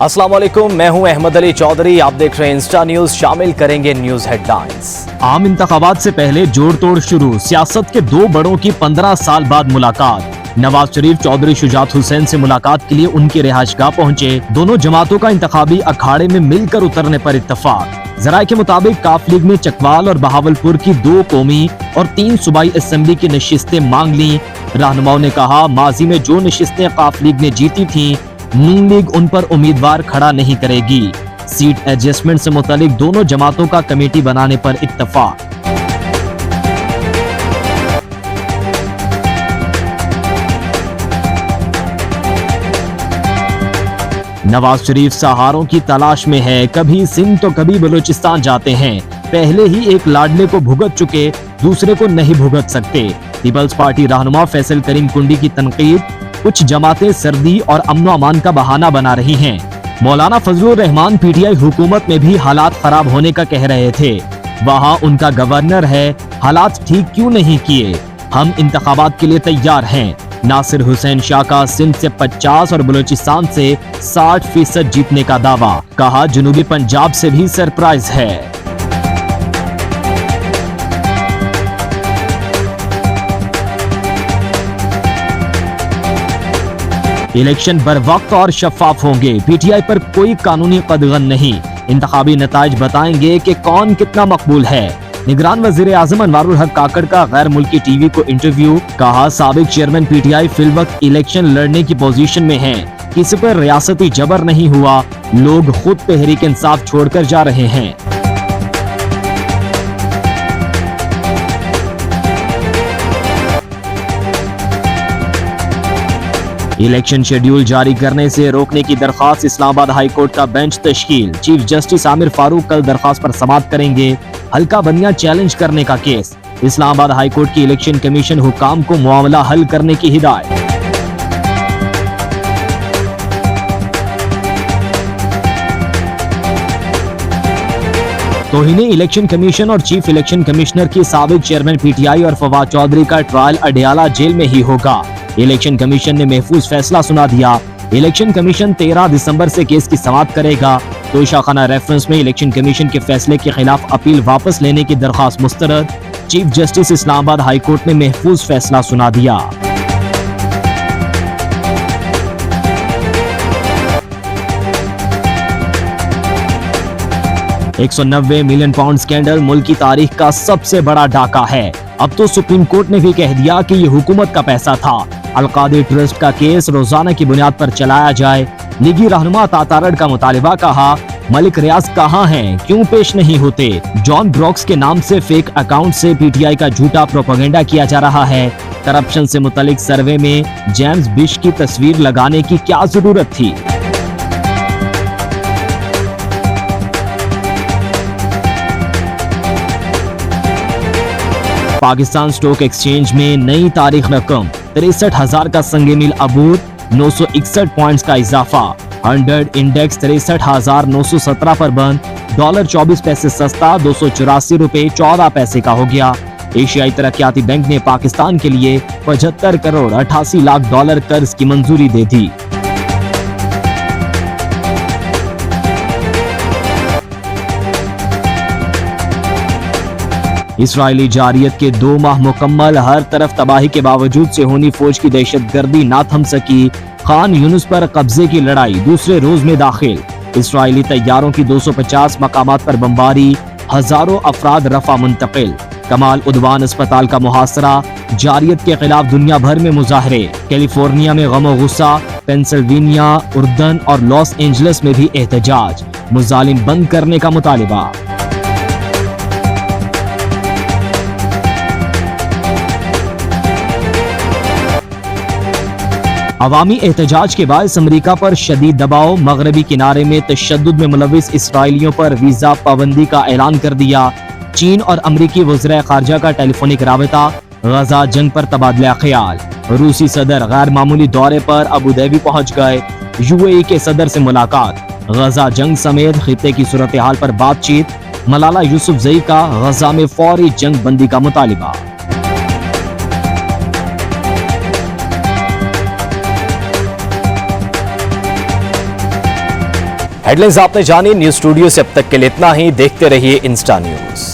अस्सलाम वालेकुम, मैं हूं अहमद अली चौधरी। आप देख रहे हैं इंस्टा न्यूज। शामिल करेंगे न्यूज हेडलाइंस। आम इंतखाबात से पहले जोड़ तोड़ शुरू, सियासत के दो बड़ों की 15 साल बाद मुलाकात। नवाज शरीफ चौधरी शुजात हुसैन से मुलाकात के लिए उनकी रिहाइशगाह पहुंचे। दोनों जमातों का इंतखाबी अखाड़े में मिलकर उतरने पर इत्तफाक। जराये के मुताबिक काफ लीग ने चकवाल और बहावलपुर की 2 कौमी और 3 सूबाई असेंबली की नशिस्तें मांग ली। रहनुमाओं ने कहा, माजी में जो नशिस्तें काफ लीग ने जीती थी, नून लीग उन पर उम्मीदवार खड़ा नहीं करेगी। सीट एडजस्टमेंट से मुतालिक दोनों जमातों का कमेटी बनाने पर इत्तफाक। नवाज शरीफ सहारों की तलाश में है, कभी सिंध तो कभी बलूचिस्तान जाते हैं। पहले ही एक लाडले को भुगत चुके, दूसरे को नहीं भुगत सकते। पीपल्स पार्टी रहनुमा फैसल करीम कुंडी की तनकीद, कुछ जमातें सर्दी और अमनो अमान का बहाना बना रही हैं। मौलाना फजलुर रहमान पीटीआई हुकूमत में भी हालात खराब होने का कह रहे थे। वहाँ उनका गवर्नर है, हालात ठीक क्यों नहीं किए? हम इंतखाबात के लिए तैयार हैं। नासिर हुसैन शाह का सिंध से 50 और बलूचिस्तान से 60% जीतने का दावा। कहा, जनूबी पंजाब से भी सरप्राइज है। इलेक्शन बर वक्त और शफाफ होंगे, पीटीआई पर कोई कानूनी कदगन नहीं। इंतखाबी नताइज बताएंगे कि कौन कितना मकबूल है। निगरान वजीर आजम अनवारुल हक काकड़ का गैर मुल्की टीवी को इंटरव्यू। कहा, साबिक चेयरमैन पीटीआई फिलवक्त इलेक्शन लड़ने की पोजीशन में हैं। किसी पर रियासती जबर नहीं हुआ, लोग खुद तहरीक इंसाफ छोड़कर जा रहे हैं। इलेक्शन शेड्यूल जारी करने से रोकने की दरखास्त, इस्लामाबाद हाई कोर्ट का बेंच तश्कील। चीफ जस्टिस आमिर फारूक कल दरखास्त पर समाअत करेंगे। हल्का बंदियां चैलेंज करने का केस। इस्लामाबाद हाई कोर्ट की इलेक्शन कमीशन हुकाम को मामला हल करने की हिदायत। तौहीन इलेक्शन कमीशन और चीफ इलेक्शन कमिश्नर की साबिक चेयरमैन पीटीआई और फवाद चौधरी का ट्रायल अडियाला जेल में ही होगा। इलेक्शन कमीशन ने महफूज फैसला सुना दिया। इलेक्शन कमीशन 13 दिसंबर से केस की समाअत करेगा। तोशाखाना रेफरेंस में इलेक्शन कमीशन के फैसले के खिलाफ अपील वापस लेने की दरखास्त मुस्तरद। Chief justice Islamabad high court ने महफूज फैसला सुना दिया। £190 मिलियन स्कैंडल मुल्क की तारीख का सबसे बड़ा डाका है। अब तो सुप्रीम कोर्ट ने भी कह दिया कि ये हुकूमत का पैसा था। अलकादिर ट्रस्ट का केस रोजाना की बुनियाद पर चलाया जाए। निगी रहनुमा तातारड़ का मुतालिबा। कहा, मलिक रियाज कहाँ हैं, क्यों पेश नहीं होते? जॉन ब्रॉक्स के नाम से फेक अकाउंट से पीटीआई का झूठा प्रोपेगेंडा किया जा रहा है। करप्शन से मुतालिक सर्वे में जेम्स बिश की तस्वीर लगाने की क्या जरूरत थी? पाकिस्तान स्टॉक एक्सचेंज में नई तारीख रकम 63,000 का संगे मिल अबूर, 961 पॉइंट्स का इजाफा। 100 इंडेक्स 63,917 पर बंद। डॉलर 24 पैसे सस्ता $284.14 का हो गया। एशियाई तरक्याती बैंक ने पाकिस्तान के लिए 75 करोड़ 88 लाख डॉलर कर्ज की मंजूरी दे दी। इसराइली जारियत के 2 माह मुकम्मल, हर तरफ तबाही के बावजूद सिहोनी फौज की दहशतगर्दी ना थम सकी। खान यूनुस पर कब्जे की लड़ाई दूसरे रोज में दाखिल। इसराइली तैयारों की 250 मकामात पर बमबारी, हजारों अफराद रफा मुंतकिल। कमाल उदवान अस्पताल का मुहासरा, जारियत के खिलाफ दुनिया भर में मुजाहरे। कैलिफोर्निया में गम गुस्सा, पेंसिल्वेनिया, उर्दन और लॉस एंजलिस में भी एहतजाज। मुजालिम बंद करने का मुतालिबा। अवामी एहतजाज के बाद अमरीका पर शदीद दबाव। मगरबी किनारे में तशद्दुद में मुलविस इसराइलियों पर वीजा पाबंदी का ऐलान कर दिया। चीन और अमरीकी वज़ीर ख़ारजा का टेलीफोनिक राबता। गजा जंग पर तबादला ख्याल। रूसी सदर गैर मामूली दौरे पर अबू धाबी पहुंच गए। यूएई के सदर से मुलाकात। गजा जंग समेत खित्ते की सूरत हाल पर बातचीत। मलाला यूसुफजई का गजा में फौरी जंग बंदी का मुतालिबा। हेडलाइंस आपने जानी। न्यूज स्टूडियो से अब तक के लिए इतना ही। देखते रहिए इंस्टा न्यूज।